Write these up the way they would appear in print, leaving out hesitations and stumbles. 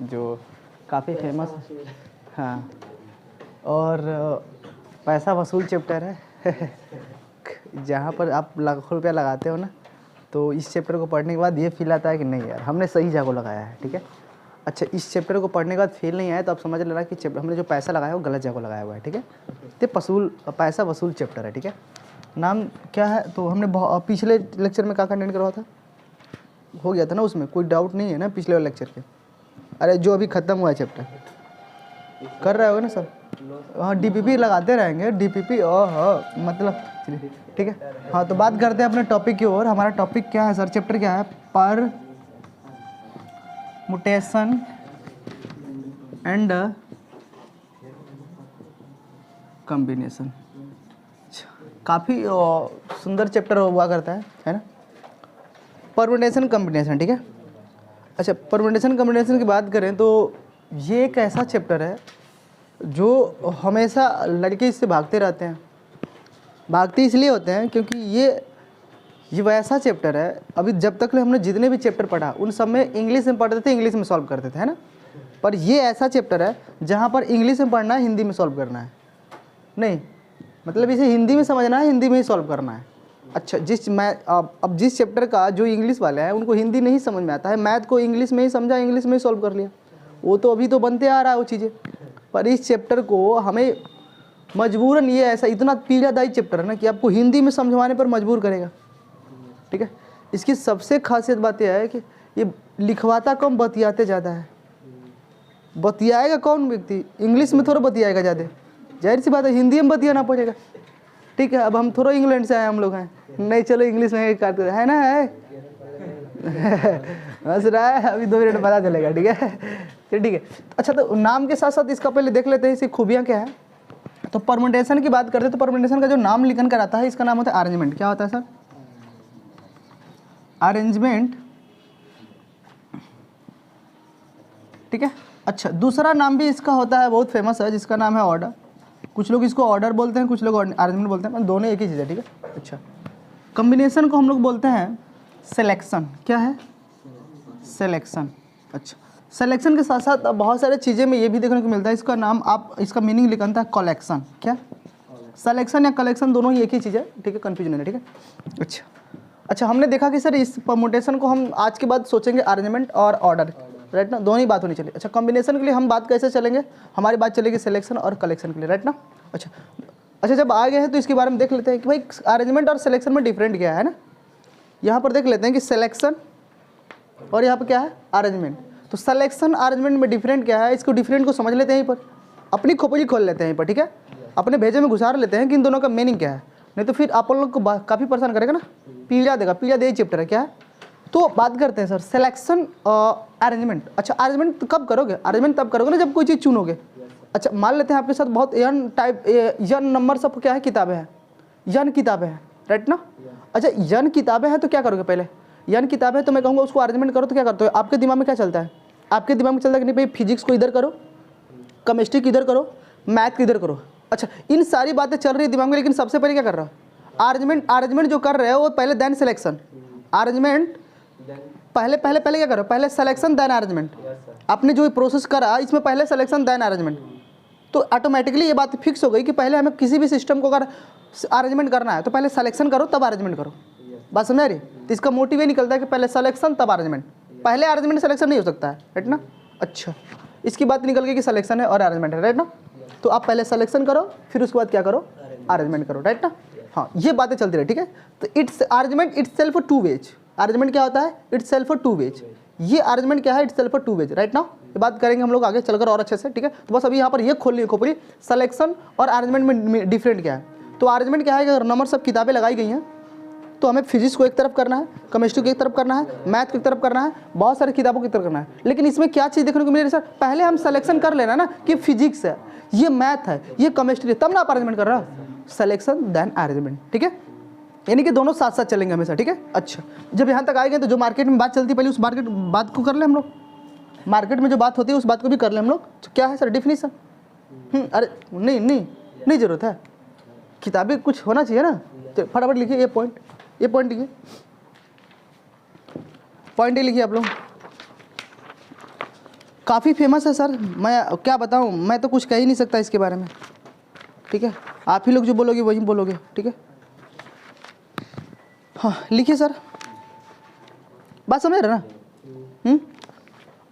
जो काफ़ी फेमस है। हाँ, और पैसा वसूल चैप्टर है जहाँ पर आप लाखों रुपया लगाते हो ना, तो इस चैप्टर को पढ़ने के बाद ये फील आता है कि नहीं यार हमने सही जगह लगाया है। ठीक है, अच्छा इस चैप्टर को पढ़ने के बाद फील नहीं आया तो आप समझ लेना कि हमने जो पैसा लगाया वो गलत जगह लगाया हुआ है। ठीक है, तो पैसा वसूल चैप्टर है। ठीक है, नाम क्या है, तो हमने पिछले लेक्चर में क्या कंटेंट करवा था, हो गया था ना, उसमें कोई डाउट नहीं है ना पिछले वाले लेक्चर के। अरे जो अभी ख़त्म हुआ है चैप्टर कर रहे होगे ना सब। हाँ, डीपीपी लगाते रहेंगे, डीपीपी मतलब चलिए ठीक है। हाँ, तो बात करते हैं अपने टॉपिक की ओर। हमारा टॉपिक क्या है सर, चैप्टर क्या है, परमुटेशन एंड कॉम्बिनेशन। काफ़ी सुंदर चैप्टर हुआ करता है ना, परमुटेशन कॉम्बिनेशन। ठीक है, अच्छा परमुटेशन कॉम्बिनेशन की बात करें तो ये एक ऐसा चैप्टर है जो हमेशा लड़के इससे भागते रहते हैं। भागते इसलिए होते हैं क्योंकि ये वैसा चैप्टर है, अभी जब तक हमने जितने भी चैप्टर पढ़ा उन सब में इंग्लिश में पढ़ते थे, इंग्लिश में सॉल्व करते थे, है ना। पर ये ऐसा चैप्टर है जहाँ पर इंग्लिश में पढ़ना है, हिंदी में सॉल्व करना है। नहीं मतलब इसे हिंदी में समझना है, हिंदी में ही सॉल्व करना है। अच्छा अब जिस चैप्टर का जो इंग्लिश वाले हैं उनको हिंदी नहीं समझ में आता है, मैथ को इंग्लिश में ही समझा, इंग्लिश में ही सॉल्व कर लिया, वो तो अभी तो बनते आ रहा है वो चीज़ें। पर इस चैप्टर को हमें मजबूरन, ये ऐसा इतना पीड़ादायी चैप्टर है ना कि आपको हिंदी में समझवाने पर मजबूर करेगा। ठीक है, इसकी सबसे खासियत बात यह है कि ये लिखवाता कम, बतियाते ज़्यादा है। बतियाएगा कौन व्यक्ति, इंग्लिश में थोड़ा बतियाएगा ज़्यादा, जाहिर सी बात है हिंदी में बतियाना पड़ेगा। ठीक है, अब हम थोड़ा इंग्लैंड से आए हम लोग हैं, नहीं चलो इंग्लिश में करते है ना, है हंस रहा है, अभी 2 मिनट पता चलेगा। ठीक है, ठीक है। अच्छा तो नाम के साथ साथ इसका पहले देख लेते हैं इसकी खूबियाँ क्या है। तो परमुटेशन की बात करते हैं तो परमुटेशन का जो नाम लिखन कर आता है इसका नाम होता है अरेंजमेंट। क्या होता है सर, अरेंजमेंट। ठीक है, अच्छा दूसरा नाम भी इसका होता है, बहुत फेमस है, जिसका नाम है ऑर्डर। कुछ लोग इसको ऑर्डर बोलते हैं, कुछ लोग अरेंजमेंट बोलते हैं, दोनों एक ही चीज़ है। ठीक है, अच्छा कॉम्बिनेशन को हम लोग बोलते हैं सिलेक्शन। क्या है, सिलेक्शन। अच्छा सिलेक्शन के साथ साथ बहुत सारे चीज़ें में ये भी देखने को मिलता है, इसका नाम आप इसका मीनिंग लिखता है कलेक्शन। क्या, सिलेक्शन या कलेक्शन दोनों ही एक ही चीज़ है। ठीक है, कन्फ्यूजन है। ठीक है, अच्छा हमने देखा कि सर इस परमुटेशन को हम आज के बाद सोचेंगे अरेंजमेंट और ऑर्डर, राइट ना, दोनों ही बात होनी चाहिए। अच्छा कॉम्बिनेशन के लिए हम बात कैसे चलेंगे, हमारी बात चलेगी सिलेक्शन और कलेक्शन के लिए, राइट ना। अच्छा जब आ गए हैं तो इसके बारे में देख लेते हैं कि भाई अरेंजमेंट और सिलेक्शन में डिफरेंट क्या है ना। यहाँ पर देख लेते हैं कि सिलेक्शन और यहाँ पर क्या है, अरेंजमेंट। तो सिलेक्शन अरेंजमेंट में डिफरेंट क्या है, इसको डिफरेंट को समझ लेते हैं, यहीं पर अपनी खोपड़ी खोल लेते हैं यहीं पर। ठीक है, अपने भेजे में घुसार लेते हैं कि इन दोनों का मीनिंग क्या है, नहीं तो फिर आप लोग को काफ़ी परेशान करेगा ना, पीड़ा देगा। पीड़ा दे चैप्टर है क्या है। तो बात करते हैं सर सिलेक्शन और अरेंजमेंट। अच्छा अरेंजमेंट कब करोगे, अरेंजमेंट तब करोगे ना जब कोई चीज़ चुनोगे। अच्छा मान लेते हैं आपके साथ बहुत यन नंबर सब क्या है, किताबें हैं, यन किताबें हैं, राइट ना। अच्छा यन किताबें हैं तो क्या करोगे, पहले यन किताबें है तो मैं कहूँगा उसको अरेंजमेंट करो, तो क्या करते हो, आपके दिमाग में क्या चलता है, आपके दिमाग में चलता है कि नहीं भाई फिजिक्स को इधर करो, केमिस्ट्री की इधर करो, मैथ की इधर करो। अच्छा इन सारी बातें चल रही है दिमाग में, लेकिन सबसे पहले क्या कर रहा है, अरेंजमेंट जो कर रहे हो वो पहले देन सिलेक्शन। अरेंजमेंट पहले क्या करो, पहले सिलेक्शन देन अरेंजमेंट। आपने जो प्रोसेस करा इसमें पहले सिलेक्शन देन अरेंजमेंट, तो ऑटोमेटिकली ये बात फिक्स हो गई कि पहले हमें किसी भी सिस्टम को अगर अरेंजमेंट करना है तो पहले सिलेक्शन करो तब अरेंजमेंट करो। बात समझ रही, तो इसका मोटिव ये निकलता है कि पहले सिलेक्शन तब अरेंजमेंट, पहले अरेंजमेंट सिलेक्शन नहीं हो सकता है, राइट ना। अच्छा इसकी बात निकल गई कि सिलेक्शन है और अरेंजमेंट है, राइट ना। तो आप पहले सिलेक्शन करो फिर उसके बाद क्या करो, अरेंजमेंट करो, राइट ना। हाँ ये बातें चलती रही। ठीक है, तो it's arrangement itself for 2 ways. Arrangement क्या होता है, इट्स सेल्फ फॉर 2 वेज। ये अरेंजमेंट क्या है, itself for 2 ways, right ना। ये बात करेंगे हम लोग आगे चलकर और अच्छे से। ठीक है, तो बस अभी यहाँ पर ये खोल ली खोपड़ी, सिलेक्शन और अरेंजमेंट में डिफरेंट क्या है। तो अरेंजमेंट क्या है कि अगर नंबर सब किताबें लगाई गई हैं तो हमें फिजिक्स को एक तरफ करना है, केमिस्ट्री को एक तरफ करना है, मैथ को एक तरफ करना है, बहुत सारी किताबों की तरफ करना है। लेकिन इसमें क्या चीज़ देखने को मिल रही है सर, पहले हम सिलेक्शन कर लेना ना कि फिजिक्स है, ये मैथ है, ये केमिस्ट्री है, तब ना आप अरेंजमेंट कर रहा हो, सिलेक्शन देन अरेंजमेंट। ठीक है, यानी कि दोनों साथ साथ चलेंगे हमेशा। ठीक है, अच्छा जब यहाँ तक आएंगे तो जो मार्केट में बात चलती है पहले उस बात को कर ले हम लोग, मार्केट में जो बात होती है उस बात को भी कर ले हम लोग। तो क्या है सर डिफिनीसन, अरे नहीं जरूरत है, किताबें कुछ होना चाहिए ना। तो फटाफट लिखिए ये पॉइंट लिखिए, पॉइंट ही लिखिए आप लोग। काफ़ी फेमस है सर, मैं क्या बताऊं, मैं तो कुछ कह ही नहीं सकता इसके बारे में, ठीक है। आप ही लोग जो बोलोगे वही बोलोगे, ठीक है। हाँ लिखिए सर, बात समझ रहे ना।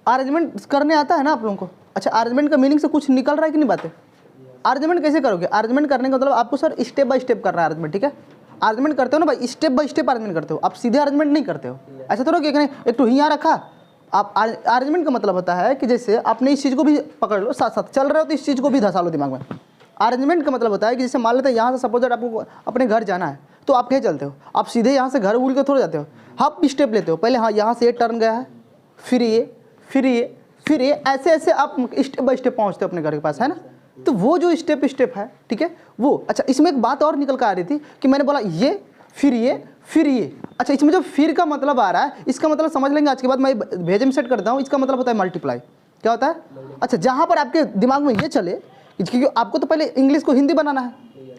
अरेंजमेंट करने आता है ना आप लोगों को। अच्छा, अरेंजमेंट का मीनिंग से कुछ निकल रहा है कि नहीं बातें। अरेंजमेंट कैसे करोगे, अरेंजमेंट करने का मतलब आपको सर स्टेप बाय स्टेप करना है अरेंजमेंट, ठीक है। अरेंजमेंट करते हो ना भाई, स्टेप बाय स्टेप अरेंजमेंट करते हो, आप सीधे अरेंजमेंट नहीं करते हो। ऐसा थोड़ा कि एक तो यहाँ रखा, आप अरेंजमेंट का मतलब होता है कि जैसे आपने इस चीज़ को भी पकड़ लो, साथ साथ चल रहे हो तो इस चीज़ को भी धंसा लो दिमाग में। अरेंजमेंट का मतलब होता है कि जैसे मान लेते हैं यहाँ से सपोज आपको अपने घर जाना है, तो आप कहीं चलते हो, आप सीधे यहाँ से घर उड़ के थोड़ा जाते हो, आप स्टेप लेते हो। पहले हाँ यहाँ से ये टर्न गया है, फिर ये, फिर ये, फिर ये, ऐसे ऐसे आप स्टेप बाय स्टेप पहुँचते हो अपने घर के पास, है ना। तो वो जो स्टेप है, ठीक है वो। अच्छा, इसमें एक बात और निकल कर आ रही थी कि मैंने बोला ये, फिर ये, फिर ये। अच्छा, इसमें जो फिर का मतलब आ रहा है, इसका मतलब समझ लेंगे आज के बाद। मैं भेजे में सेट करता हूँ, इसका मतलब होता है मल्टीप्लाई। क्या होता है? अच्छा, जहाँ पर आपके दिमाग में ये चले, क्योंकि आपको तो पहले इंग्लिश को हिंदी बनाना है।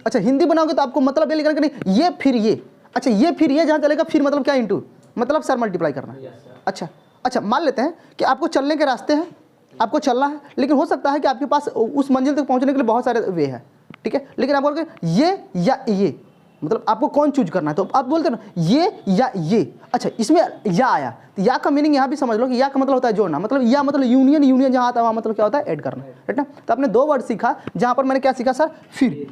अच्छा, हिंदी बनाओगे तो आपको मतलब ये लिखना कि नहीं ये फिर ये। अच्छा, ये फिर ये जहाँ चलेगा, फिर मतलब क्या, इंटू, मतलब सर मल्टीप्लाई करना। अच्छा, मान लेते हैं कि आपको चलने के रास्ते हैं, आपको चलना है, लेकिन हो सकता है कि आपके पास उस मंजिल तक पहुंचने के लिए बहुत सारे वे हैं, ठीक है। लेकिन आप बोलोगे ये या ये, मतलब आपको कौन चूज करना है, तो आप बोलते हो ना ये या ये। अच्छा, इसमें या आया, तो या का मीनिंग यहाँ भी समझ लो कि या का मतलब होता है जोड़ना, मतलब या मतलब यूनियन जहाँ आता है वहाँ मतलब क्या होता है, ऐड करना, राइट ना। तो आपने दो वर्ड सीखा, जहाँ पर मैंने क्या सीखा सर, फिर।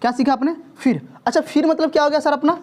क्या सीखा आपने, फिर। अच्छा, फिर मतलब क्या हो गया सर अपना,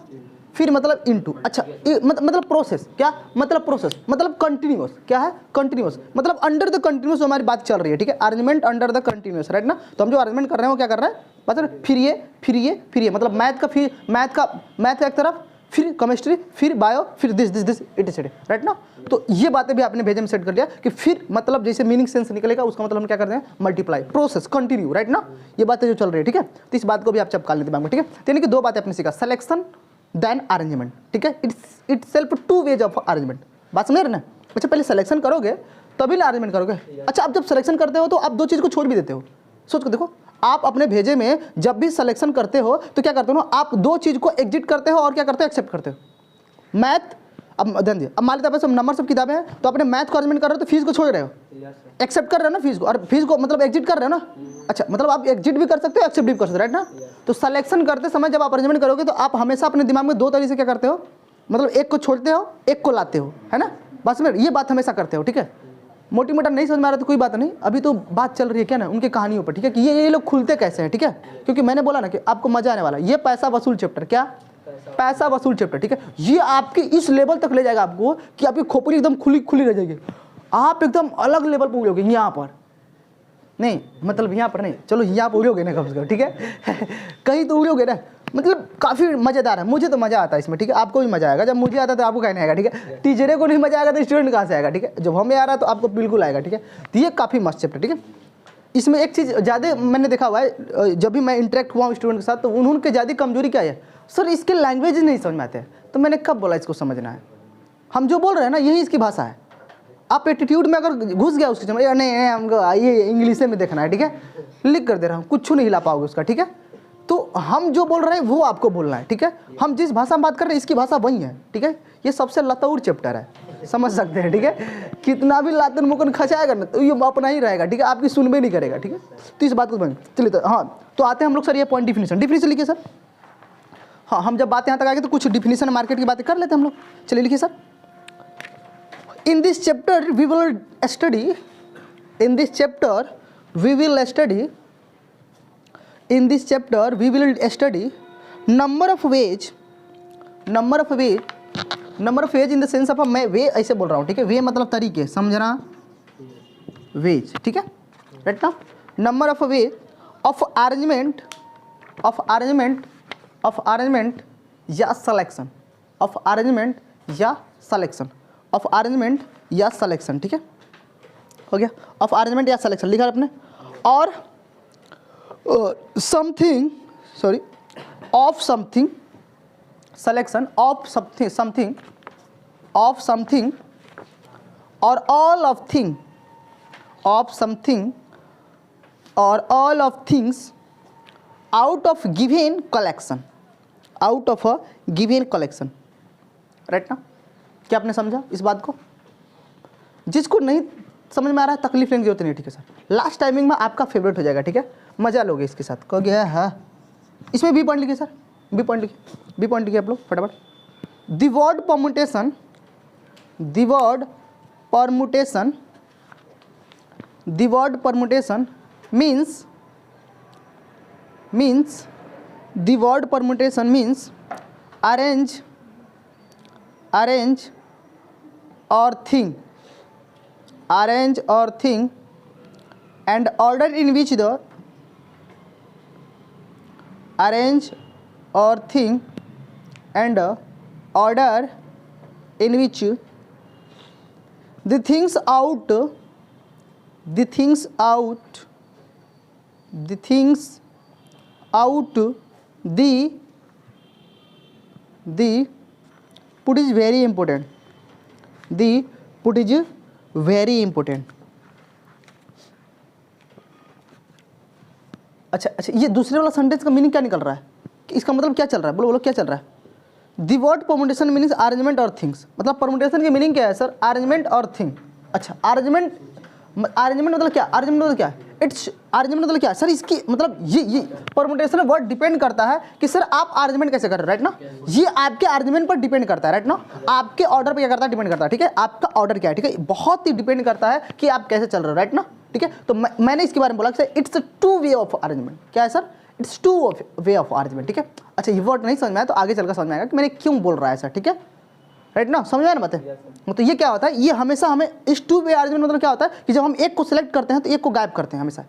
फिर मतलब इनटू। अच्छा, मतलब प्रोसेस, क्या मतलब प्रोसेस, मतलब कंटिन्यूअस। क्या है, कंटिन्यूअस, मतलब अंडर द कंटिन्यूअस हमारी बात चल रही है, ठीक है। Arrangement under the continuous, right ना। तो हम जो अरेंजमेंट कर रहे हैं वो क्या कर रहे हैं, मतलब फिर ये, फिर ये, फिर ये, मतलब मैथ का फिर, मैथ का एक तरफ, फिर केमिस्ट्री, फिर बायो, फिर दिस इट, राइट ना। तो ये बातें भी आपने भेजे में सेट कर दिया कि फिर मतलब जैसे मीनिंग सेंस निकलेगा, उसका मतलब हम क्या करते हैं, मल्टीप्लाई, प्रोसेस, कंटिन्यू, राइट ना। ये बातें जो चल रही है, ठीक है। तो इस बात को भी आप चपका लेते दिमाग में, ठीक है। यानी कि दो बातें आपने सीखा, सिलेक्शन देन अरेंजमेंट, ठीक है। Itself two ways of arrangement, बात समझ रहे ना। अच्छा, पहले सिलेक्शन करोगे तभी ना अरेंजमेंट करोगे। अच्छा, आप जब सिलेक्शन करते हो तो आप दो चीज़ को छोड़ भी देते हो। सोच के देखो, आप अपने भेजे में जब भी सिलेक्शन करते हो तो क्या करते हो ना, आप दो चीज़ को एग्जिट करते हो और क्या करते हो, एक्सेप्ट करते हो। मैथ, अब ध्यान दिए, अब मान लेते हैं नंबर सब किताबें हैं, तो अपने मैथ को अरेंजमेंट कर रहे हो तो फीस को छोड़ रहे हो, एक्सेप्ट कर रहे हो ना फीस को, और फीस को मतलब एग्जिट कर रहे हो ना। अच्छा, मतलब आप एग्जिट भी कर सकते हो, एक्सेप्ट भी कर सकते हो, राइट ना। तो सिलेक्शन करते समय जब आप अरेंजमेंट करोगे तो आप हमेशा अपने दिमाग में दो तरीके से क्या करते हो, मतलब एक को छोड़ते हो, एक को लाते हो, है ना। बस में ये बात हमेशा करते हो, ठीक है। मोटी मोटा नहीं समझ में आ रहा तो कोई बात नहीं, अभी तो बात चल रही है क्या ना उनकी कहानियों पर, ठीक है, कि ये लोग खुलते कैसे हैं, ठीक है। क्योंकि मैंने बोला ना कि आपको मजा आने वाला है। ये पैसा वसूल चैप्टर, क्या पैसा वसूल चैप्टर, ठीक है। ये आपके इस लेवल तक ले जाएगा आपको कि आपकी खोपड़ी एकदम खुली रह जाएगी, आप एकदम अलग लेवल पर उड़ोगे। यहाँ पर नहीं, मतलब यहाँ पर नहीं, चलो यहाँ पर उड़ोगे ना कम से कम, ठीक है। कहीं तो उड़ोगे ना, मतलब काफ़ी मज़ेदार है। मुझे तो मज़ा आता है इसमें, ठीक है। आपको भी मज़ा आएगा, जब मुझे आता है तो आपको कहने आएगा, ठीक है। टीचरे को नहीं मज़ा आएगा तो स्टूडेंट कहाँ से आएगा, ठीक है। जब हमें आ रहा है तो आपको बिल्कुल आएगा, ठीक है। तो ये काफ़ी मस्त चैप्टर, ठीक है। इसमें एक चीज़ ज़्यादा मैंने देखा हुआ है, जब भी मैं इंटरेक्ट हुआ हूँ स्टूडेंट के साथ, तो उन्होंने ज़्यादा कमजोरी क्या है सर, इसके लैंग्वेज नहीं समझ में आते हैं। तो मैंने कब बोला इसको समझना है, हम जो बोल रहे हैं ना यही इसकी भाषा है। आप एटीट्यूड में अगर घुस गया उसके समझ, नहीं हमको ये इंग्लिश में देखना है, ठीक है, लिख कर दे रहा हूँ, कुछ नहीं हिला पाओगे उसका, ठीक है। तो हम जो बोल रहे हैं वो आपको बोलना है, ठीक है। हम जिस भाषा में बात कर रहे हैं इसकी भाषा वही है, ठीक है। ये सबसे लतौर चैप्टर है, समझ सकते हैं, ठीक है। कितना भी लातन मुकन खचाएगा ना तो ये अपना ही रहेगा, ठीक है, आपकी सुनबे नहीं करेगा, ठीक है। तो इस बात को चलिए, तो हाँ, तो आते हैं हम लोग सर ये पॉइंट डिफिनीशन लिखिए सर। हाँ, हम जब बात यहाँ तक आ गए तो कुछ डिफिनीशन मार्केट की बातें कर लेते हैं हम लोग। चलिए लिखिए sir. In this chapter we will study number of ways in the sense of, मैं वे ऐसे बोल रहा हूँ, ठीक है। वे मतलब तरीके, समझना, वेज, ठीक है, राइट ना। Number of way of arrangement या सिलेक्शन, ठीक है, हो गया। ऑफ अरेंजमेंट या सिलेक्शन लिखा आपने। और समथिंग सिलेक्शन ऑफ समथिंग और all of things out of given collection, right ना। क्या आपने समझा इस बात को? जिसको नहीं समझ में आ रहा है, तकलीफ लेने की जरूरत नहीं है, ठीक है सर। लास्ट टाइमिंग में आपका फेवरेट हो जाएगा, ठीक है, मजा लोगे इसके साथ, कहोगे हाँ। इसमें बी पॉइंट लिखिए सर, बी पॉइंट लिखिए, बी पॉइंट लिखिए आप लोग फटाफट। The word permutation, the word permutation, the word permutation means the word permutation means arrange or thing and order in which the arrange or thing and order in which the things out the put is very important, the put is very important। अच्छा, ये दूसरे वाला sentence का meaning क्या निकल रहा है, इसका मतलब क्या चल रहा है, बोलो क्या चल रहा है। The word permutation meanings arrangement और थिंग्स, मतलब परमुटेशन की मीनिंग क्या है सर, अरेंजमेंट और थिंग। अच्छा, अरेंजमेंट मतलब क्या, अरेंजमेंट मतलब क्या है, इट्स अरेंजमेंट मतलब क्या है सर, इसकी मतलब ये परमुटेशन वर्ड डिपेंड करता है कि सर आप अरेंजमेंट कैसे कर रहे हो, राइट ना। ये आपके अरेंजमेंट पर डिपेंड करता है, राइट ना। आपके ऑर्डर पे क्या करता है, डिपेंड करता है, ठीक है, आपका ऑर्डर क्या है, ठीक है, बहुत ही डिपेंड करता है कि आप कैसे चल रहे हो, राइट ना, ठीक है। तो मैंने इसके बारे में बोला कि sir it's two way of arrangement, क्या है sir, it's two way of arrangement, ठीक है। अच्छा, ये वर्ड नहीं समझ में आया तो आगे चलकर समझ में आएगा कि मैंने क्यों बोल रहा है सर, ठीक है, राइट ना, समझ में आया ना बातें। तो ये क्या होता है, ये हमेशा हमें इस टू वे अरेंजमेंट मतलब क्या होता है कि जब हम एक को सिलेक्ट करते हैं तो एक को गायब करते हैं हमेशा।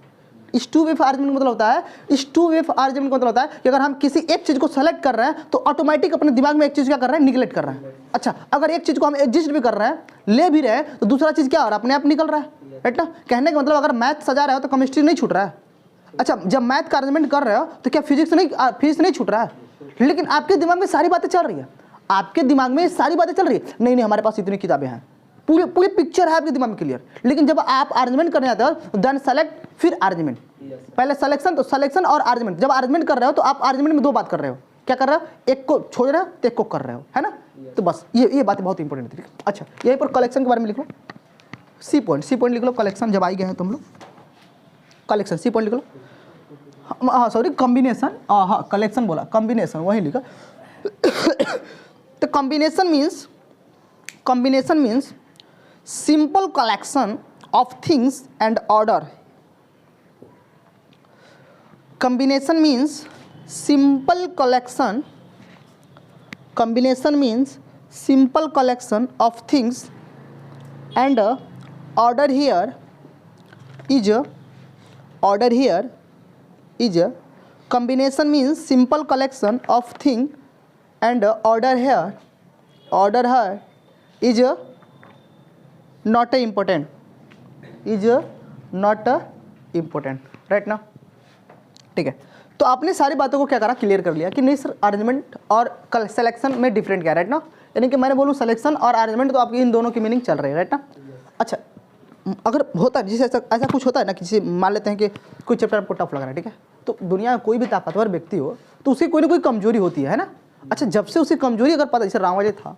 इस टू वे अरेंजमेंट मतलब होता है, इस टू वे अरेंजमेंट मतलब होता है कि अगर हम किसी एक चीज़ को सेलेक्ट कर रहे हैं तो ऑटोमेटिक अपने दिमाग में एक चीज़ क्या कर रहे हैं, निगलेक्ट कर रहे हैं। अच्छा, अगर एक चीज़ को हम एडजस्ट भी कर रहे हैं, ले भी रहे हैं, तो दूसरा चीज़ क्या हो रहा है, अपने आप निकल रहा है, राइट ना। कहने का मतलब अगर मैथ सजा रहे हो तो केमिस्ट्री नहीं छूट रहा है। अच्छा, जब मैथ का अरेंजमेंट कर रहे हो तो क्या फिजिक्स नहीं छूट रहा है, लेकिन आपके दिमाग में सारी बातें चल रही है, आपके दिमाग में सारी बातें चल रही है, नहीं हमारे पास इतनी किताबें हैं, पूरी पिक्चर है आपके दिमाग में क्लियर। लेकिन जब आप अरेंजमेंट करने जाते हो देन सेलेक्ट फिर अरेंजमेंट, पहले सिलेक्शन, तो सिलेक्शन और अरेंजमेंट। जब अरेंजमेंट कर रहे हो तो आप अरेंजमेंट में दो बात कर रहे हो, क्या कर रहे हो, एक को छोड़ रहे हो तो एक को कर रहे हो, है ना। तो बस ये बातें बहुत इंपॉर्टेंट है। अच्छा, यहीं पर कलेक्शन के बारे में लिख लो, सी पॉइंट लिख लो, कलेक्शन जब आई गए हैं तुम लोग, कलेक्शन सी पॉइंट लिख लो। हाँ सॉरी, कॉम्बिनेशन, हाँ कलेक्शन बोला, कॉम्बिनेशन वही लिखा। तो combination means simple collection of things and order। combination means simple collection of things and order here is combination means simple collection of thing and order here is not important, right ना, ठीक है। तो आपने सारी बातों को क्या करा, क्लियर कर लिया कि नहीं सर अरेंजमेंट और सिलेक्शन में डिफरेंट क्या है, राइट ना। यानी कि मैंने बोलूँ सिलेक्शन और अरेंजमेंट तो आपकी इन दोनों की मीनिंग चल रही है, राइट ना। अच्छा, अगर होता है जैसे ऐसा कुछ होता है ना, किसी मान लेते हैं कि कोई चैप्टर आपको टफ लग रहा है, ठीक है, तो दुनिया में कोई भी ताकतवर व्यक्ति हो तो उसकी कोई ना कोई कमजोरी होती है ना। अच्छा, जब से उसी कमजोरी अगर पता, जैसे रावण था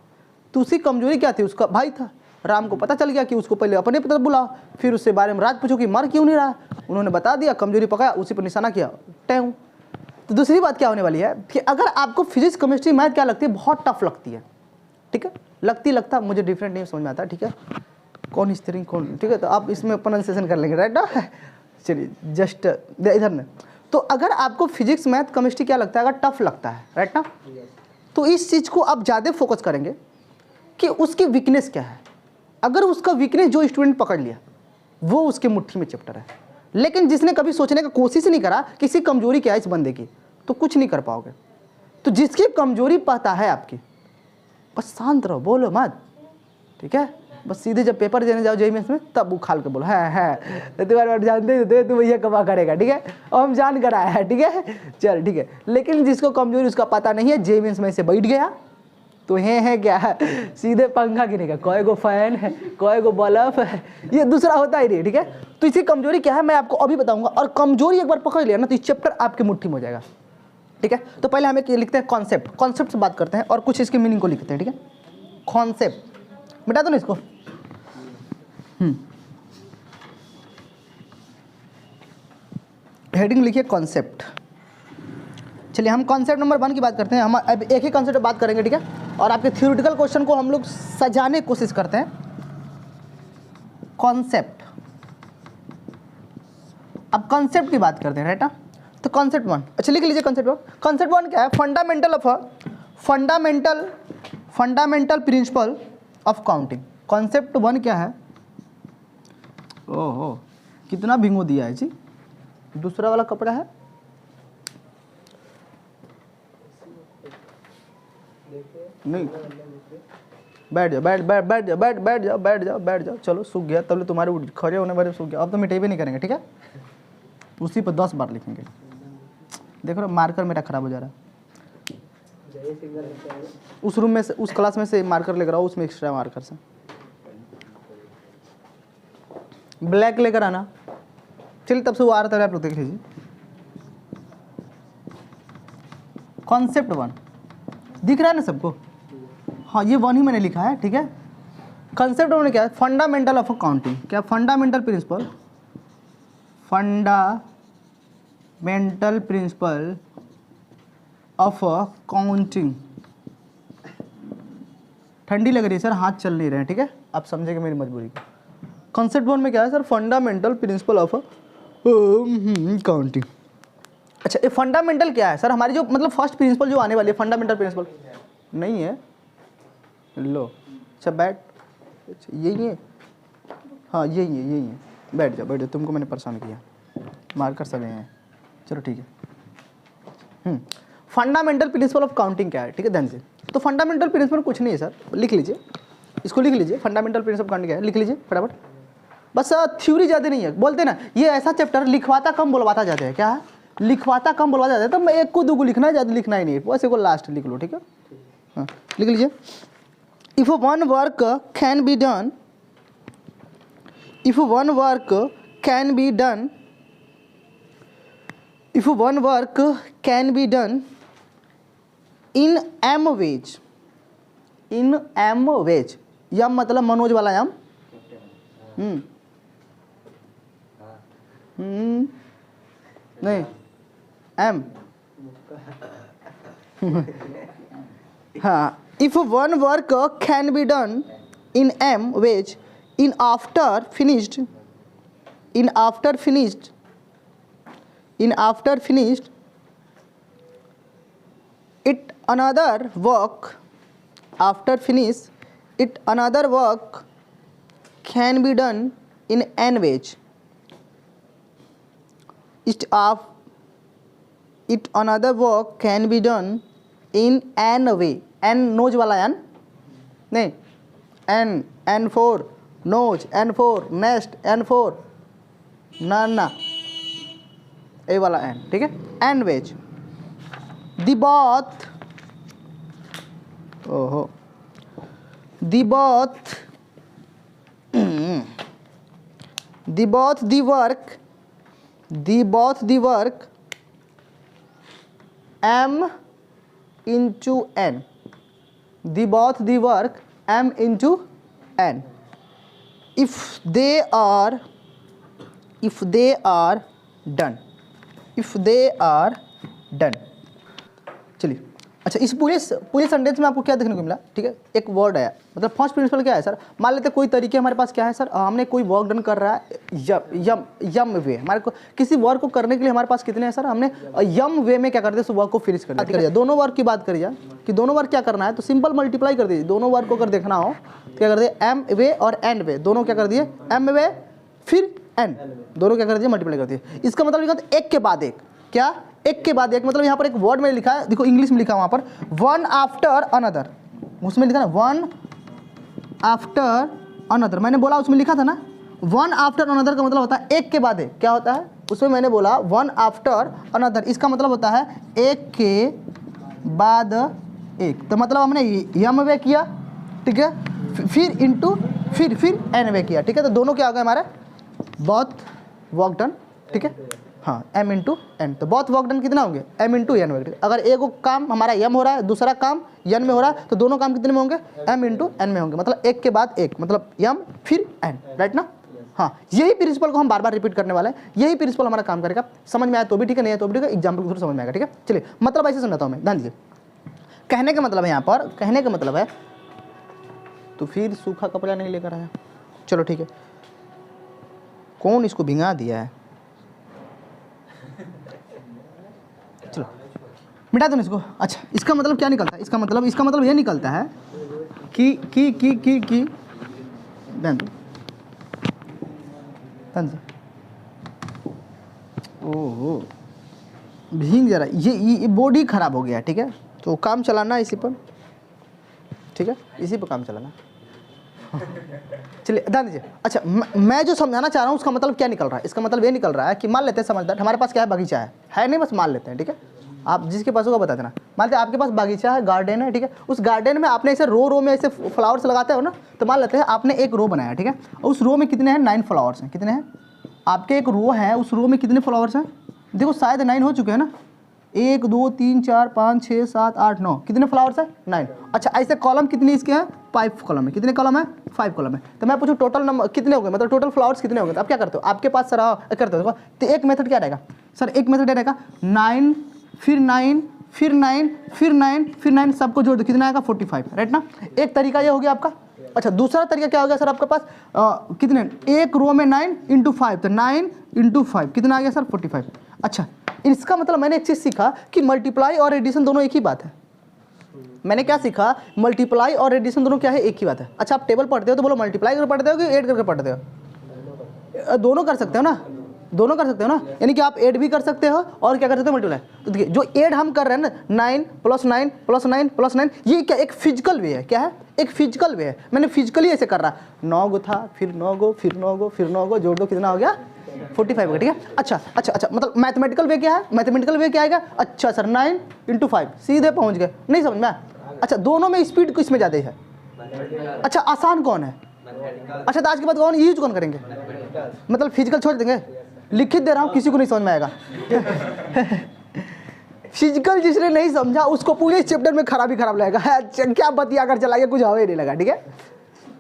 तो उसकी कमजोरी क्या थी, उसका भाई था, राम को पता चल गया कि उसको पहले अपने पिता बुला, फिर उससे बारे में राज पूछो कि मर क्यों नहीं रहा, उन्होंने बता दिया, कमजोरी पकड़ा, उसी पर निशाना किया, टैं। तो दूसरी बात क्या होने वाली है कि अगर आपको फिजिक्स केमिस्ट्री मैथ क्या लगती है, बहुत टफ लगती है, ठीक है, लगता मुझे डिफरेंट नहीं समझ में आता, ठीक है, कौन स्त्रीलिंग कौन, ठीक है, तो आप इसमें प्रोनाउंसिएशन कर लेंगे, राइट ना। चलिए जस्ट इधर में, तो अगर आपको फिजिक्स मैथ केमिस्ट्री क्या लगता है, अगर टफ लगता है, राइट ना, तो इस चीज़ को आप ज़्यादा फोकस करेंगे कि उसकी वीकनेस क्या है। अगर उसका वीकनेस जो स्टूडेंट पकड़ लिया वो उसके मुट्ठी में चैप्टर है, लेकिन जिसने कभी सोचने का कोशिश नहीं करा किसी कमजोरी क्या है इस बंदे की, तो कुछ नहीं कर पाओगे। तो जिसकी कमजोरी पता है आपकी, बस शांत रहो, बोलो मत, ठीक है, बस सीधे जब पेपर देने जाओ जेईई मेंस में तब उखाल के बोलो है तुम्हारे जानते थे तुम भैया कमा करेगा, ठीक है, और हम जान कर आया है, ठीक है, चल ठीक है। लेकिन जिसको कमजोरी उसका पता नहीं है, जेईई मेंस में से बैठ गया तो है क्या है, सीधे पंखा गिरेगा, कोई को फैन है, कोई को बल्ब है, ये दूसरा होता ही नहीं, ठीक है। तो इसकी कमजोरी क्या है मैं आपको अभी बताऊंगा, और कमजोरी एक बार पकड़ लिया ना तो इस चैप्टर आपके मुट्ठी में हो जाएगा, ठीक है। तो पहले हमें लिखते हैं कॉन्सेप्ट से बात करते हैं और कुछ इसके मीनिंग को लिखते हैं, ठीक है। कॉन्सेप्ट मिटा दो ना इसको, हेडिंग लिखिए कॉन्सेप्ट। चलिए हम कॉन्सेप्ट नंबर 1 की बात करते हैं। हम अब एक ही कॉन्सेप्ट बात करेंगे, ठीक है, और आपके थ्योरेटिकल क्वेश्चन को हम लोग सजाने की कोशिश करते हैं। कॉन्सेप्ट, अब कॉन्सेप्ट की बात करते हैं, राइट ना। तो कॉन्सेप्ट 1, अच्छा लिख लीजिए कॉन्सेप्ट 1। कॉन्सेप्ट 1 क्या है? Fundamental principle of counting. Concept 1 क्या है? ओहो कितना भिंगो दिया है जी। दूसरा वाला कपड़ा है, नहीं, बैठ जाओ, बैठ जाओ। चलो सूख गया, तब तुम्हारे खड़े होने वाले सूख गया। अब तो मिटेबे नहीं करेंगे, ठीक है, उसी पर 10 बार लिखेंगे। देखो ना मार्कर मेरा खराब हो जा रहा है। उस रूम में से, उस क्लास में से मार्कर लेकर आओ, उसमें एक्स्ट्रा मार्कर से ब्लैक लेकर आना। चलिए तब से वो आ रहा था, आप लोग देख लीजिए। कॉन्सेप्ट 1 दिख रहा है ना सबको? हाँ ये 1 ही मैंने लिखा है, ठीक है। कॉन्सेप्ट 1 क्या है? Fundamental of counting. क्या? Fundamental principle of counting. ठंडी लग रही है सर, हाथ चल नहीं रहे हैं, ठीक है, आप समझेंगे मेरी मजबूरी को। कॉन्सेप्ट 1 में क्या है sir? Fundamental principle of counting. अच्छा ये फंडामेंटल क्या है सर? हमारी जो मतलब फर्स्ट प्रिंसिपल जो आने वाली है, फंडामेंटल प्रिंसिपल नहीं है। लो अच्छा बैठ, यही है, हाँ यही है। बैठ जाओ, तुमको मैंने परेशान किया, मार्कर सब हैं। चलो ठीक है। फंडामेंटल प्रिंसिपल ऑफ काउंटिंग क्या है? ठीक है ध्यान से। तो फंडामेंटल प्रिंसिपल कुछ नहीं है सर, लिख लीजिए, इसको लिख लीजिए। फंडामेंटल प्रिंसिपल ऑफ काउंटिंग क्या है? लिख लीजिए फटाफट। बस थ्योरी ज़्यादा नहीं है, बोलते ना ये ऐसा चैप्टर लिखवाता कम बुलवाता ज़्यादा है। क्या है? लिखवाता कम बुलवाता ज़्यादा है। तो मैं 1 को 2 को लिखना है, ज़्यादा लिखना ही नहीं है, बस एक को लास्ट लिख लो, ठीक है। हाँ लिख लीजिए। If one work can be done if one work can be done in m ways, यम मतलब मनोज वाला यम, नहीं एम, हाँ। If one work can be done in m ways, in after finished it another work can be done in n ways. It another work can be done in n way. n नोज वाला n नहीं, n for nose, n for nest, n for ना ए वाला n, ठीक है। n ways the work m into n, the work m into n if they are done, चलिए। अच्छा इस पूरे सेंटेंस में आपको क्या देखने को मिला? ठीक है, एक वर्ड आया, मतलब फर्स्ट प्रिंसिपल क्या है सर? मान लेते कोई तरीके हमारे पास क्या है सर, हमने कोई वर्क डन कर रहा है यम वे। हमारे को किसी वर्क को करने के लिए हमारे पास कितने हैं सर? हमने यम वे में क्या करते हैं, उस वर्क को फिनिश कर दिया। दोनों वर्क की बात करिए कि दोनों वर्क क्या करना है, तो सिंपल मल्टीप्लाई कर दीजिए। दोनों वर्क को अगर देखना हो तो क्या कर दिए, एम वे और एन वे, दोनों क्या कर दिए, एम वे फिर एन, दोनों क्या कर दिए, मल्टीप्लाई कर दिए। इसका मतलब लिखा एक के बाद एक, क्या एक के बाद एक, मतलब यहाँ पर एक वर्ड में लिखा है, देखो इंग्लिश में लिखा है वहाँ पर वन आफ्टर अनदर, उसमें लिखा ना वन आफ्टर अनदर। मैंने बोला उसमें लिखा था ना वन आफ्टर अनदर का मतलब होता है एक के बाद एक। क्या होता है उसमें? मैंने बोला वन आफ्टर अनदर, इसका मतलब होता है एक के बाद एक। तो मतलब हमने यम वे किया, ठीक है, फिर इंटू फिर एन वे किया, ठीक है। तो दोनों क्या हो गए हमारे, बहुत वर्क डन, ठीक है, हाँ m इंटू एन। तो बहुत वर्क डन कितना होंगे, m इंटू एन। अगर एक काम हमारा m हो रहा है, दूसरा काम n में हो रहा है, तो दोनों काम कितने में होंगे, m इंटू एन में होंगे। मतलब एक के बाद एक, मतलब m फिर n, राइट ना। हाँ, यही प्रिंसिपल को हम बार बार रिपीट करने वाले हैं, यही प्रिंसिपल हमारा काम करेगा। समझ में आया तो भी ठीक है, नहीं है तो भी ठीक है, एग्जाम्पल के थ्रू समझ में आएगा। ठीक है, चलिए मतलब ऐसे समझाता हूँ मैं, ध्यान दीजिए। कहने का मतलब है यहाँ पर, कहने का मतलब है, तो फिर सूखा कपड़ा नहीं लेकर आया, चलो ठीक है, कौन इसको भिंगा दिया है, चलो मिटा दो इसको। अच्छा, इसका मतलब क्या निकलता है, इसका मतलब ये निकलता है कि ओहो भींग जरा, ये बॉडी खराब हो गया। ठीक है, तो काम चलाना इसी पर, ठीक है, इसी पर काम चलाना। चलिए ध्यान दीजिए। अच्छा, मैं जो समझाना चाह रहा हूँ उसका मतलब क्या निकल रहा है, इसका मतलब ये निकल रहा है कि मान लेते हैं समझदार, हमारे पास क्या है, बगीचा है नहीं, बस मान लेते हैं। ठीक है, आप जिसके पास होगा बता देना। मान लेते हैं आपके पास बगीचा है, गार्डन है। ठीक है, उस गार्डन में आपने ऐसे रो में ऐसे फ्लावर्स लगाते हो ना, तो मान लेते हैं आपने एक रो बनाया। ठीक है, और उस रो में कितने हैं, 9 फ्लावर्स हैं। कितने हैं आपके, एक रो है, उस रो में कितने फ्लावर्स हैं, देखो शायद 9 हो चुके हैं ना, 1 2 3 4 5 6 7 8 9, कितने फ्लावर्स हैं, 9। अच्छा, ऐसे कॉलम कितने इसके हैं, 5 कॉलम है। कितने कॉलम है, 5 कॉलम है। तो मैं पूछूं टोटल नंबर कितने हो गए, मतलब टोटल फ्लावर्स कितने हो गए। तो आप क्या करते हो, आपके पास सर करते हो, तो एक मेथड क्या रहेगा सर, एक मेथड रहेगा 9 फिर 9 फिर 9 फिर 9 फिर 9, सबको जोड़ दो, कितना आएगा, 45, राइट ना। एक तरीका ये हो गया आपका। अच्छा, दूसरा तरीका क्या हो गया सर, आपके पास कितने, एक रो में 9 × 5, तो 9 × 5 कितना आ गया सर, 45। अच्छा, इसका मतलब मैंने एक चीज़ सीखा कि मल्टीप्लाई और एडिशन दोनों एक ही बात है। मैंने क्या सीखा, मल्टीप्लाई और एडिशन दोनों क्या है, एक ही बात है। अच्छा, आप टेबल पढ़ते हो तो बोलो मल्टीप्लाई करके पढ़ते हो कि ऐड करके पढ़ते हो, दोनों कर सकते हो ना, दोनों कर सकते हो ना, यानी कि आप ऐड भी कर सकते हो और क्या कर सकते हो, मल्टीप्लाई। तो देखिए जो ऐड हम कर रहे हैं ना, 9 + 9 + 9 + 9, ये क्या एक फिजिकल वे है, क्या है, एक फिजिकल वे है। मैंने फिजिकली ऐसे कर रहा, 9 गो था, फिर 9 गो, फिर 9 गो, फिर 9 गो, जोड़ दो, कितना हो गया, 45 हो गया। ठीक है, अच्छा, मतलब मैथमेटिकल वे क्या है, मैथमेटिकल वे क्या आएगा, अच्छा सर 9 × 5 सीधे पहुंच गए, नहीं समझ में। अच्छा, दोनों में स्पीड किस में ज़्यादा है, अच्छा आसान कौन है, अच्छा तो आज के बाद कौन यूज कौन करेंगे, मतलब फिजिकल छोड़ देंगे, लिखित दे रहा हूँ, किसी को नहीं समझ में आएगा। फिजिकल जिसने नहीं समझा उसको पूरे चैप्टर में खराब ही खराब लगेगा, क्या बतिया कर चला गया, कुछ हवा ही नहीं लगा। ठीक है,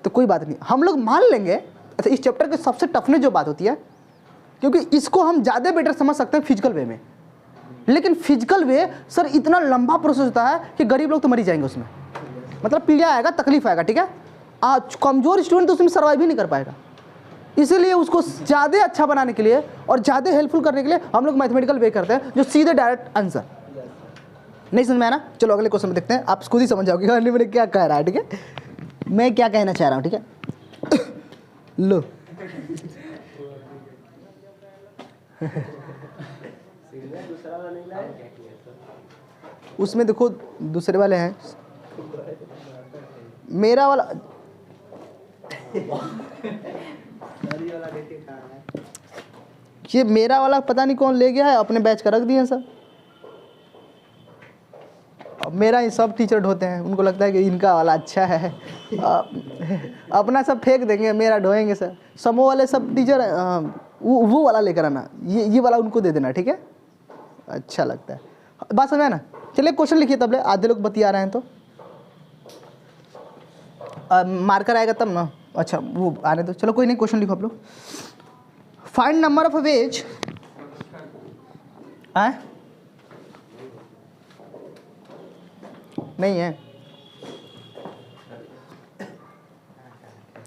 तो कोई बात नहीं, हम लोग मान लेंगे। अच्छा, इस चैप्टर के सबसे टफनेस जो बात होती है, क्योंकि इसको हम ज़्यादा बेटर समझ सकते हैं फिजिकल वे में, लेकिन फिजिकल वे सर इतना लंबा प्रोसेस होता है कि गरीब लोग तो मर ही जाएंगे उसमें, मतलब पीड़ा आएगा, तकलीफ आएगा। ठीक है, आज कमजोर स्टूडेंट तो उसमें सर्वाइव ही नहीं कर पाएगा। इसीलिए उसको ज़्यादा अच्छा बनाने के लिए और ज़्यादा हेल्पफुल करने के लिए हम लोग मैथमेटिकल वे करते हैं, जो सीधे डायरेक्ट आंसर। नहीं समझ में आया ना, चलो अगले क्वेश्चन में देखते हैं, आप खुद ही समझ जाओगे मैंने क्या कह रहा है। ठीक है, मैं क्या कहना चाह रहा हूँ। ठीक है, लो उसमें देखो दूसरे वाले हैं, मेरा वाला ये मेरा वाला पता नहीं कौन ले गया है, अपने बैच का रख दिया सर। अब मेरा ही सब टीचर ढोते हैं, उनको लगता है कि इनका वाला अच्छा है, अपना सब फेंक देंगे, मेरा ढोएंगे सर। समूह वाले सब टीचर वो वाला लेकर आना, ये वाला उनको दे देना। ठीक है, अच्छा लगता है, बात समझ ना। चलिए क्वेश्चन लिखिए, तब ले आधे लोग बतिया रहे हैं तो मार्कर आएगा तब ना। अच्छा वो आने दो, चलो कोई नहीं, क्वेश्चन लिखो आप लोग। फाइंड नंबर ऑफ वेज नहीं है,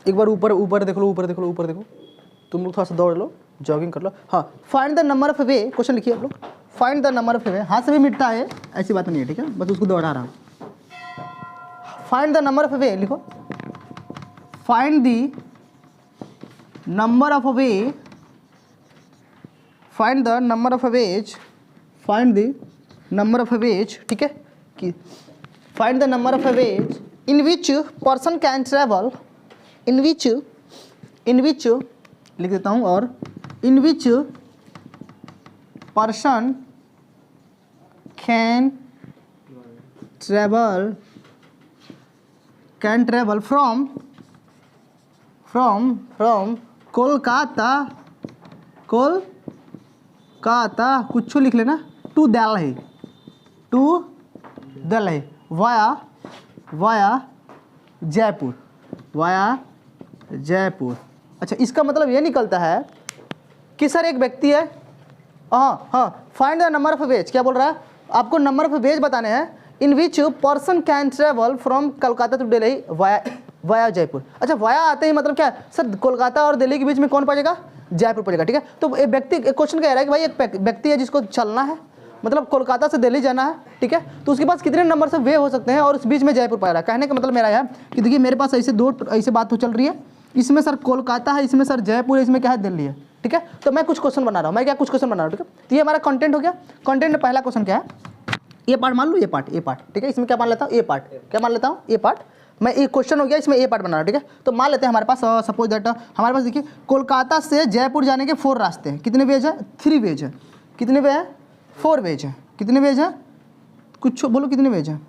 एक बार ऊपर देख लो, ऊपर देखो, तुम लोग थोड़ा सा दौड़ लो, जॉगिंग कर लो। हाँ, find the number of way, question लिखिए आप लोग। फाइंड द नंबर ऑफ वे, हाथ से भी मिटता है, ऐसी बात नहीं है। ठीक है, बस उसको दौड़ा रहा हूँ। Find the number of way लिखो, find the number of way, find the number of ways, find the number of ways. ठीक है, कि find the number of ways in which person can travel, in which लिख देता हूँ, और in which person can travel from Kolkata कुछ लिख लेना, टू दिल्ली वाया जयपुर, अच्छा, इसका मतलब ये निकलता है कि सर एक व्यक्ति है, हाँ, find the number of veg, क्या बोल रहा है आपको, नंबर ऑफ वेज बताने हैं in which person can travel from Kolkata to Delhi via Jaipur. अच्छा, वाया आते ही मतलब क्या है सर, कोलकाता और दिल्ली के बीच में कौन पड़ेगा, जयपुर पड़ेगा, ठीक है। तो एक व्यक्ति, एक क्वेश्चन कह रहा है कि भाई एक व्यक्ति है जिसको चलना है, मतलब कोलकाता से दिल्ली जाना है, ठीक है, तो उसके पास कितने नंबर से वे हो सकते हैं और उस बीच में जयपुर पड़ रहा है। कहने का मतलब मेरा है कि देखिए मेरे पास ऐसे दो ऐसे बात तो चल रही है, इसमें सर कोलकाता है, इसमें सर जयपुर है, इसमें क्या है दिल्ली है, ठीक है। तो मैं कुछ क्वेश्चन बना रहा हूँ, मैं क्या कुछ क्वेश्चन बना रहा हूँ, ठीक है। तो ये हमारा कंटेंट हो गया। कंटेंट में पहला क्वेश्चन क्या है, ये पार्ट मान लो, ये पार्ट, ठीक है, इसमें क्या मान लेता हूँ, ये पार्ट, क्या मान लेता हूँ, ये पार्ट, मैं एक क्वेश्चन हो गया, इसमें ए पार्ट बना रहा हूँ, ठीक है। तो मान लेते हैं हमारे पास सपोज दैट हमारे पास देखिए कोलकाता से जयपुर जाने के 4 रास्ते हैं, कितने वेज है, 3 वेज है, कितने वे हैं, 4 वेज है, कितने वेज है, कुछ बोलो कितने वेज है,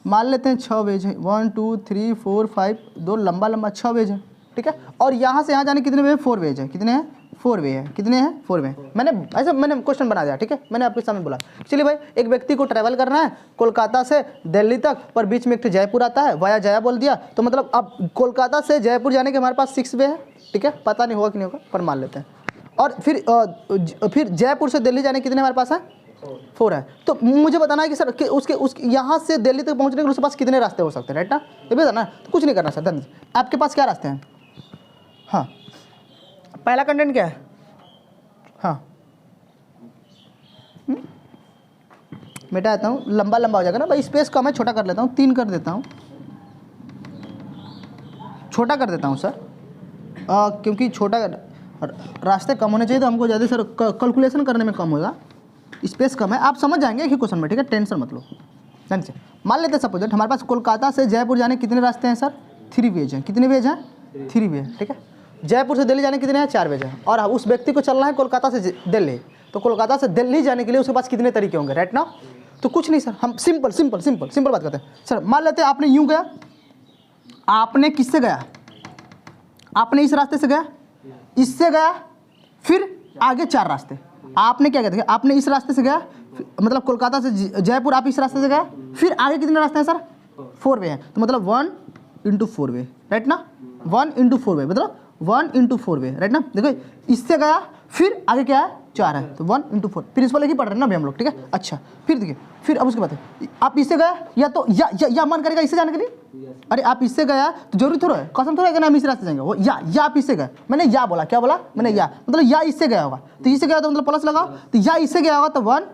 मान लेते हैं 6 वेज है, 1 2 3 4 5, 2 लंबा लंबा 6 वेज है, ठीक है। और यहाँ से यहाँ जाने कितने वे हैं, 4 वेज है, कितने हैं, 4 वे है, कितने हैं, 4 वे। मैंने क्वेश्चन बना दिया, ठीक है, मैंने आपके सामने बोला। चलिए भाई, एक व्यक्ति को ट्रैवल करना है कोलकाता से दिल्ली तक, पर बीच में एक जयपुर आता है, वाया जया बोल दिया, तो मतलब अब कोलकाता से जयपुर जाने के हमारे पास 6 वे है, ठीक है, पता नहीं होगा कि नहीं होगा पर मान लेते हैं। और फिर जयपुर से दिल्ली जाने कितने हमारे पास है, 4 है। तो मुझे बताना है कि सर उसके यहाँ से दिल्ली तक पहुँचने के उसके पास कितने रास्ते हो सकते हैं, राइट ना, ये भी बताना है। तो कुछ नहीं करना सर, धन आपके पास क्या रास्ते हैं, हाँ पहला कंटेंट क्या है, हाँ मिटा देता हूँ, लंबा लंबा हो जाएगा ना भाई, स्पेस कम है, छोटा कर लेता हूँ, 3 कर देता हूँ, छोटा कर देता हूँ सर, क्योंकि छोटा रास्ते कम होने चाहिए तो हमको ज़्यादा सर कैलकुलेशन करने में कम होगा, स्पेस कम है, आप समझ जाएंगे एक ही क्वेश्चन में, ठीक है, टेंशन मत लो। ध्यान से मान लेते हैं सपोज हमारे पास कोलकाता से जयपुर जाने कितने रास्ते हैं सर, 3 वेज हैं, कितने वेज हैं, 3 वे, ठीक है। जयपुर से दिल्ली जाने कितने हैं, 4 वेज हैं, और उस व्यक्ति को चलना है कोलकाता से दिल्ली, तो कोलकाता से दिल्ली जाने के लिए उसके पास कितने तरीके होंगे, राइट ना। तो कुछ नहीं सर, हम सिंपल बात करते हैं सर। मान लेते हैं आपने यूँ गया, आपने किससे गया, आपने इस रास्ते से गया, इससे गया, फिर आगे 4 रास्ते, आपने क्या कहते हैं, आपने इस रास्ते से गया, मतलब कोलकाता से जयपुर आप इस रास्ते से गए, फिर आगे कितने रास्ते हैं सर, 4 वे हैं, तो मतलब 1 × 4 वे, राइट ना, 1 × 4 वे, मतलब 1 × 4 वे, राइट ना। देखो इससे गया, फिर आगे क्या है, 4 है, तो 1 × 4, प्रिंसिपल एक ही पढ़ रहे हैं ना अभी हम लोग, ठीक है। अच्छा फिर देखिए, फिर अब उसके बाद आप इससे गया, या तो या मन करेगा इससे जाने के लिए, अरे आप इससे गया तो जरूरी थोड़ा है, कसम थोड़ा है कि ना हम इस रास्ते जाएंगे, वो या आप इससे गए, मैंने या बोला, क्या बोला मैंने, या मतलब या इससे गया होगा, तो इससे गया तो मतलब प्लस लगाओ, तो या इससे गया होगा तो 1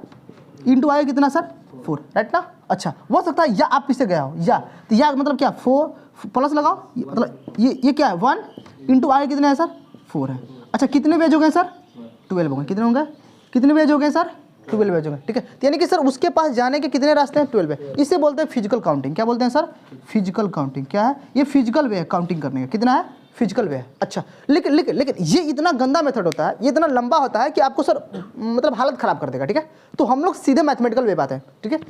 × आएगा कितना सर, 4, राइट ना। अच्छा हो सकता है या आप इससे गया हो, या तो या मतलब क्या 4 प्लस लगाओ, मतलब ये क्या है 1 × आएगा कितने है सर, 4 है। अच्छा कितने वेज हो गए सर, 12 हो गए, कितने होंगे, कितने वेज हो गए सर, 12 वेज हो गए, ठीक है। यानी कि सर उसके पास जाने के कितने रास्ते हैं, 12 वे। इसे बोलते हैं फिजिकल काउंटिंग, क्या बोलते हैं सर, फिजिकल काउंटिंग। क्या है ये, फिजिकल वे है काउंटिंग करने का, कितना है, फिजिकल वे है। अच्छा लेकिन ये इतना गंदा मेथड होता है, ये इतना लंबा होता है कि आपको सर मतलब हालत खराब कर देगा, ठीक है। तो हम लोग सीधे मैथमेटिकल वे बात है, ठीक है।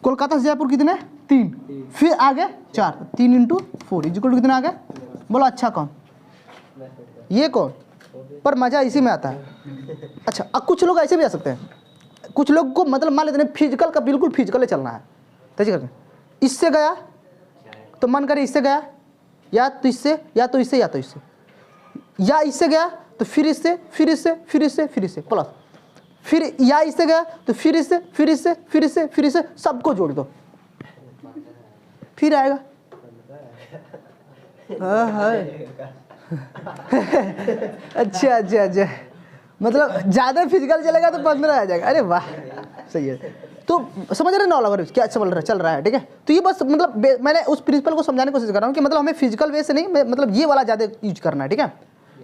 कोलकाता से जयपुर कितने, 3, फिर आगे 4, 3 × 4 इक्वल टू कितना आ गया, बोलो अच्छा कौन, ये कौन, पर मज़ा इसी में आता है। अच्छा अब कुछ लोग ऐसे भी आ सकते हैं, कुछ लोग को मतलब मान लेते हैं फिजिकल का बिल्कुल फिजिकल चलना है, तो करके इससे गया तो मन करे इससे गया, या तो इससे या तो इससे या तो इससे, या इससे गया तो फिर इससे फिर इससे फिर इससे फिर इससे प्लस, फिर या इससे गया तो फिर इससे फिर इससे फिर इससे फिर इससे, सबको जोड़ दो फिर आएगा। अच्छा मतलब ज़्यादा फिजिकल चलेगा तो 15 आ जाएगा, अरे वाह सही है। तो समझ रहे ना लगा क्या चल रहा है, ठीक है। तो ये बस मतलब मैंने उस प्रिंसिपल को समझाने की कोशिश कर रहा हूँ कि मतलब हमें फिजिकल वे से नहीं, मतलब ये वाला ज़्यादा यूज करना है, ठीक है,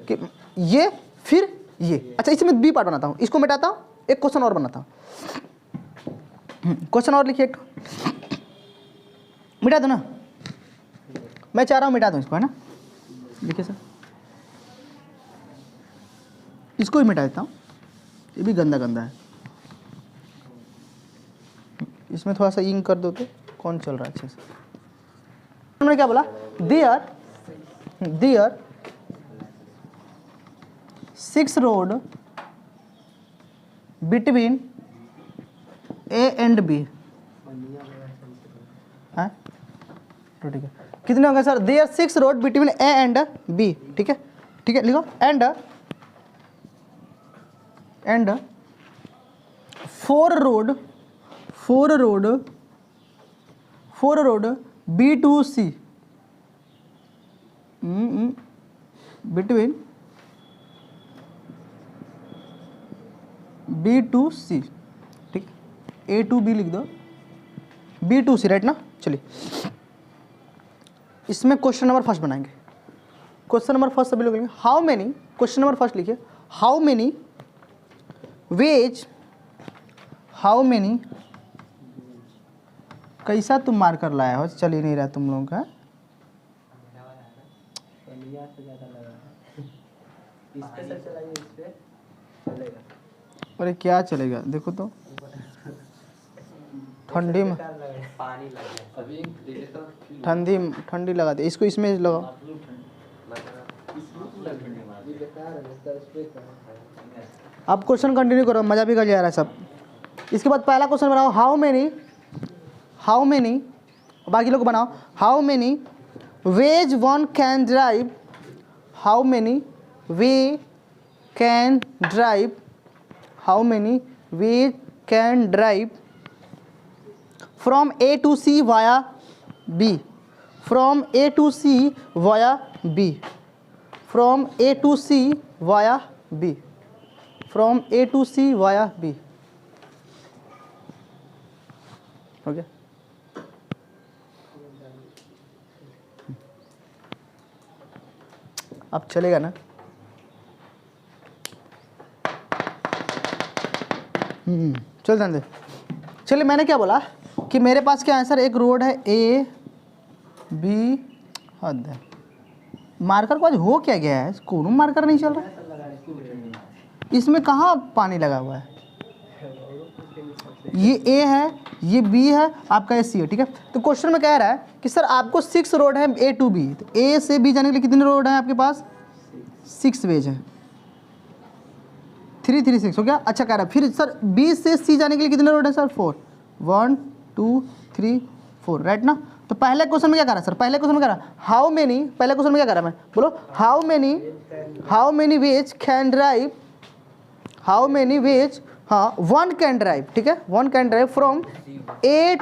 कि ये फिर ये। अच्छा इसमें बी पार्ट बनाता हूँ, इसको मिटाता हूँ, एक क्वेश्चन और बनाता हूँ, क्वेश्चन और लिखिए, एक मिटा दो ना, मैं चाह रहा हूँ मिटा दूँ इसको, है ना, लिखिए सर, इसको ही मिटा देता हूँ, ये भी गंदा है, इसमें थोड़ा सा इंक कर दो तो कौन चल रहा है अच्छे से। उन्होंने क्या बोला, there 6 road between A and B है, तो ठीक है, कितने होंगे sir? There 6 road between A and B, ठीक है, ठीक है, लिखो and 4 road B to C between B to C, ठीक, ए टू बी लिख दो, बी टू सी, राइट ना। चलिए इसमें क्वेश्चन नंबर फर्स्ट बनाएंगे। क्वेश्चन नंबर फर्स्ट सभी लोग लिखेंगे how many, question number first लिखिए how many ways, how many, कैसा तुम मार्कर लाया हो, चल ही नहीं रहा तुम लोगों का। अरे क्या चलेगा, देखो तो ठंडी में, ठंडी लगा दे इसको, इसमें लगाओ। आप क्वेश्चन कंटिन्यू करो, मजा भी कर जा रहा है सब। इसके बाद पहला क्वेश्चन बनाओ हाउ मेनी, बाकी लोग बनाओ how many ways one can drive, how many way can drive, how many way can drive from A to C via B, from A to C via B, from A to C via B, from A to C via B, हो गया। अब चलेगा ना? चल ध्यान दे। चलिए मैंने क्या बोला कि मेरे पास क्या आंसर, एक रोड है ए बी, हद है मार्कर को आज हो क्या गया है, कौन मार्कर नहीं चल रहा, इसमें कहाँ पानी लगा हुआ है, ये ए है, ये बी है, आपका ये सी है, ठीक है। तो क्वेश्चन में कह रहा है कि सर आपको 6 रोड है ए टू बी, तो ए से बी जाने के लिए कितने रोड हैं आपके पास? 6 वेज है, 3 3 6 हो गया। अच्छा कह रहा है फिर सर बी से सी जाने के लिए कितने रोड है सर? 4, 1 2 3 4, राइट ना। तो पहले क्वेश्चन में क्या कह रहा है सर? पहले क्वेश्चन में कह रहा है हाउ मेनी, पहले क्वेश्चन में क्या कह रहा है, मैं बोलो how many ways can drive, how many ways, हाँ 1 कैन ड्राइव, ठीक है, 1 can drive from A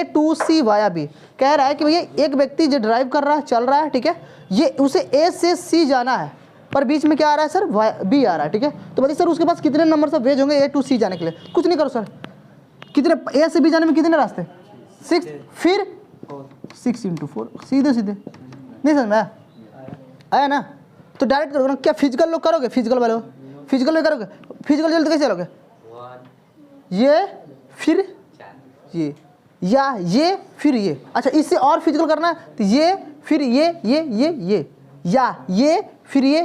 to C via B. कह रहा है कि भैया एक व्यक्ति जो ड्राइव कर रहा है, चल रहा है, ठीक है, ये उसे ए से सी जाना है, पर बीच में क्या आ रहा है सर? बी आ रहा है, ठीक है। तो बताइए सर उसके पास कितने नंबर से वेज होंगे ए टू सी जाने के लिए? कुछ नहीं करो सर, कितने ए से बी जाने में कितने रास्ते? 6, फिर 6 × 4, सीधे सीधे, नहीं समझ में आया ना? तो डायरेक्ट करोगे ना, क्या फिजिकल लोग करोगे? फिजिकल वाले फिजिकल में करोगे, फिजिकल जल्दी कैसे चलोगे? ये फिर ये, या ये फिर ये, अच्छा इससे और फिजिकल करना है तो ये फिर ये, या ये फिर ये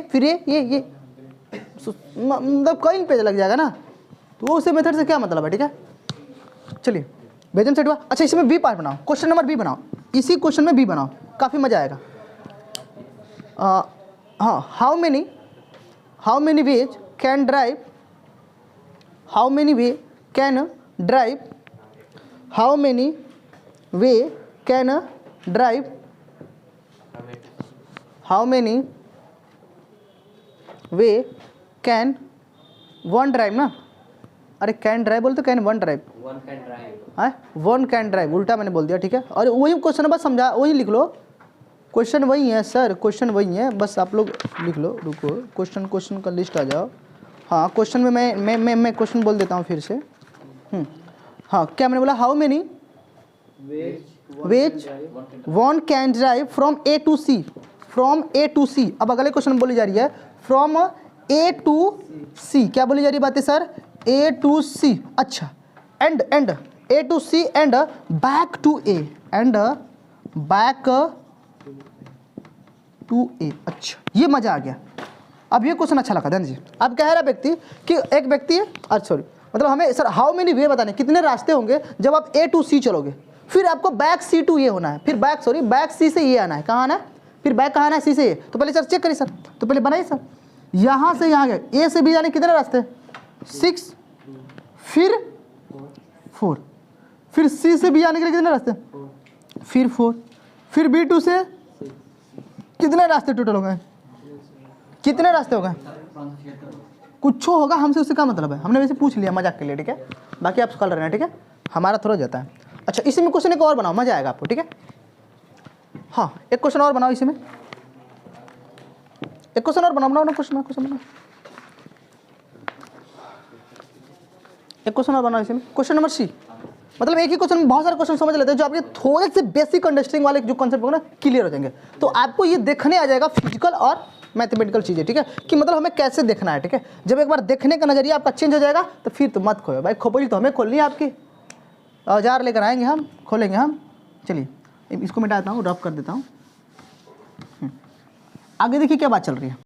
मतलब कई पेज लग जाएगा ना, तो उसे मेथड से क्या मतलब है, ठीक है। चलिए बेजन सेट हुआ। अच्छा इसमें बी पार्ट बनाओ, क्वेश्चन नंबर बी बनाओ, इसी क्वेश्चन में बी बनाओ, काफ़ी मजा आएगा। हाँ how many ways can drive, how many way can drive, how many way can drive, how many way can one drive ना, अरे कैन ड्राइव बोलते can one drive, one can drive, उल्टा मैंने बोल दिया, ठीक है। और वही क्वेश्चन बस समझा, वही लिख लो, क्वेश्चन वही है सर, क्वेश्चन वही है, बस आप लोग लिख लो। रुको क्वेश्चन का लिस्ट आ जाओ। हाँ क्वेश्चन में मैं क्वेश्चन बोल देता हूँ फिर से। हाँ क्या मैंने बोला? How many ways one can drive from A to C, from A to C. अब अगले क्वेश्चन बोली जा रही है फ्रॉम ए टू सी, क्या बोली जा रही है बातें सर? ए टू सी, अच्छा and A to C and back to A, and back to A. अच्छा ये मजा आ गया, अब ये क्वेश्चन अच्छा लगा ध्यान जी। अब कह रहा व्यक्ति कि एक व्यक्ति है, अच्छा सॉरी मतलब हमें सर हाउ मेनी वे बताने, कितने रास्ते होंगे जब आप ए टू सी चलोगे, फिर आपको बैक सी टू ये होना है, फिर बैक सी से ये आना है, कहाँ आना है, फिर बैक कहाँ आना है? सी से ये। तो पहले सर चेक करिए सर, तो पहले बनाइए सर, यहाँ से यहाँ गए, ए से बी जाने कितने रास्ते? 6, फिर 4, फिर सी से बी आने के लिए कितने रास्ते? फिर 4, फिर B2 से कितने रास्ते टोटल हो गए? कितने रास्ते हो गए? कुछ होगा, हमसे उससे क्या मतलब है, हमने वैसे पूछ लिया मजाक के लिए, ठीक है। बाकी आप सॉल्व रहना, ठीक है, हमारा थोड़ा जाता है। अच्छा इसी में क्वेश्चन एक और बनाओ, मजा आएगा आपको, ठीक है। हाँ एक क्वेश्चन और बनाओ इसी में, एक क्वेश्चन और बनाओ क्वेश्चन बनाओ, एक क्वेश्चन और बनाओ इसी में, क्वेश्चन नंबर C। मतलब एक ही क्वेश्चन में बहुत सारे क्वेश्चन समझ लेते हैं, जो आपके थोड़े से बेसिक अंडरस्टैंडिंग वाले जो कॉन्सेप्ट होगा ना क्लियर हो जाएंगे। तो आपको ये देखने आ जाएगा फिजिकल और मैथमेटिकल चीज़ें, ठीक है, कि मतलब हमें कैसे देखना है, ठीक है। जब एक बार देखने का नजरिया आपका चेंज हो जाएगा तो फिर तो मत खोलो भाई, खोपड़ी तो हमें खोलनी है आपकी, औजार लेकर आएंगे हम, खोलेंगे हम। चलिए इसको मिटा देता हूँ, रफ कर देता हूँ। आगे देखिए क्या बात चल रही है।